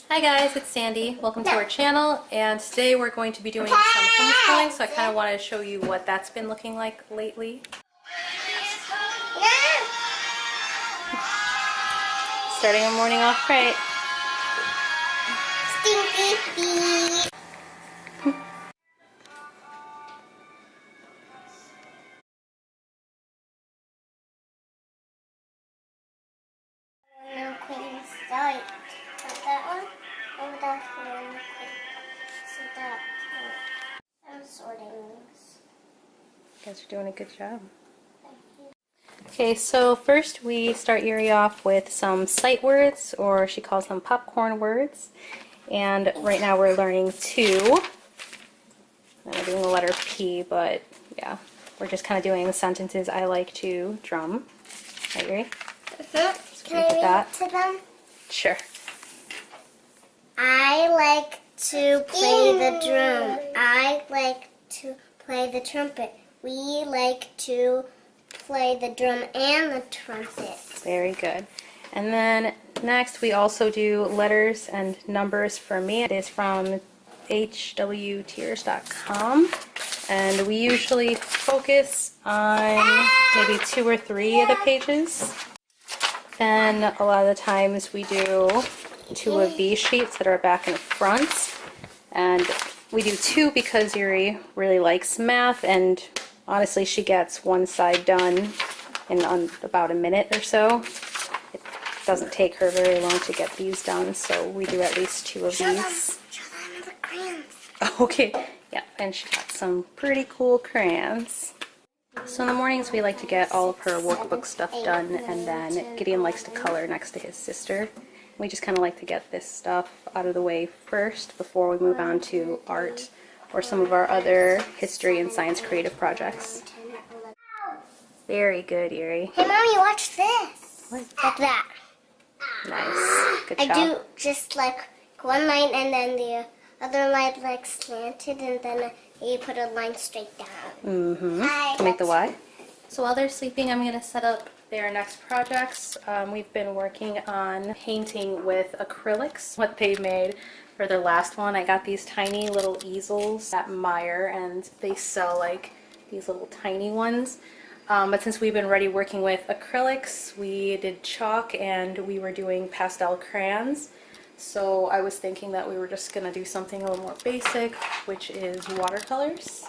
Hi guys, it's Sandy. Welcome to our channel, and today we're going to be doing some homeschooling, so I kind of wanted to show you what that's been looking like lately. Starting our morning off right. Stinky feet. That one? Or that one? So that one. I'm sorting these. You guys are doing a good job. Okay, so first we start Eury off with some sight words, or she calls them popcorn words. And right now we're learning two. And we're doing the letter P, but yeah, we're just kind of doing the sentences I like to drum. Right, Eury? Can I read it to them? Sure. I like to play the drum. I like to play the trumpet. We like to play the drum and the trumpet. Very good. And then next we also do letters and numbers for me. It is from hwtears.com, and we usually focus on maybe 2 or 3 of the pages. Then a lot of the times we do 2 of these sheets that are back and front, and we do 2 because Eury really likes math, and honestly she gets one side done in about a minute or so. It doesn't take her very long to get these done, so we do at least 2 of these. Show them the crayons. Okay, yeah, and she got some pretty cool crayons. So in the mornings we like to get all of her workbook stuff done, and then Gideon likes to color next to his sister. We just kind of like to get this stuff out of the way first before we move on to art or some of our other history and science creative projects. Very good, Eury. Hey, Mommy, watch this. What? Like that. Nice. Good job. I do just like one line and then the other line like slanted, and then you put a line straight down. To make the Y. So while they're sleeping, I'm going to set up their next projects. We've been working on painting with acrylics, what they made for their last one. I got these tiny little easels at Meyer, and they sell like these little tiny ones. But since we've been already working with acrylics, we did chalk and we were doing pastel crayons. So I was thinking that we were just going to do something a little more basic, which is watercolors.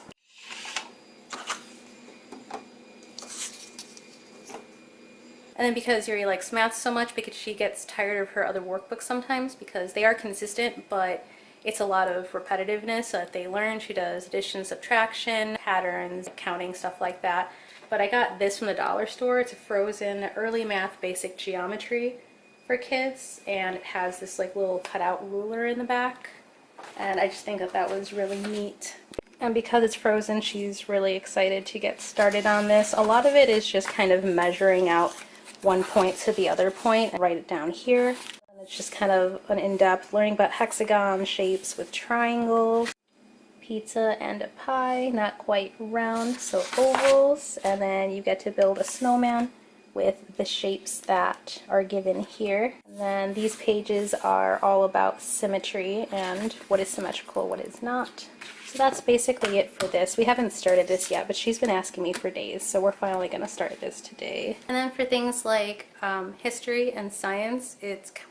And then because Eury likes math so much, because she gets tired of her other workbooks sometimes because they are consistent, but it's a lot of repetitiveness so that they learn. She does addition, subtraction, patterns, counting, stuff like that. But I got this from the dollar store. It's a frozen early math basic geometry for kids, and it has this like little cutout ruler in the back, and I just think that that was really neat. And because it's frozen, she's really excited to get started on this. A lot of it is just kind of measuring out one point to the other point and write it down here. And it's just kind of an in-depth learning about hexagon shapes with triangles, pizza and a pie, not quite round, so ovals, and then you get to build a snowman with the shapes that are given here. And then these pages are all about symmetry and what is symmetrical, what is not. So that's basically it for this. We haven't started this yet, but she's been asking me for days, so we're finally going to start this today. And then for things like history and science,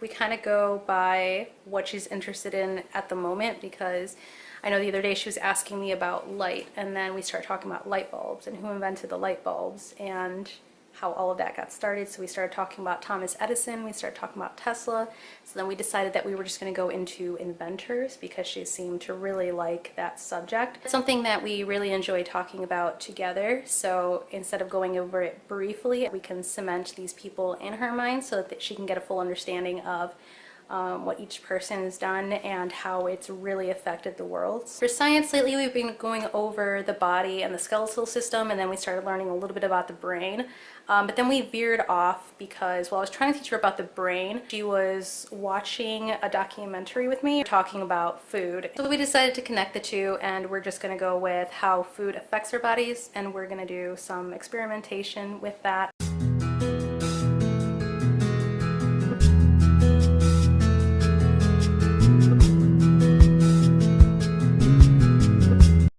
we kind of go by what she's interested in at the moment, because I know the other day she was asking me about light, and then we start talking about light bulbs and who invented the light bulbs and how all of that got started. So we started talking about Thomas Edison, we started talking about Tesla, so then we decided that we were just going to go into inventors because she seemed to really like that subject. It's something that we really enjoy talking about together, so instead of going over it briefly, we can cement these people in her mind so that she can get a full understanding of what each person has done and how it's really affected the world. For science lately, we've been going over the body and the skeletal system, and then we started learning a little bit about the brain. But then we veered off because while I was trying to teach her about the brain, she was watching a documentary with me talking about food. So we decided to connect the two, and we're just going to go with how food affects our bodies, and we're going to do some experimentation with that.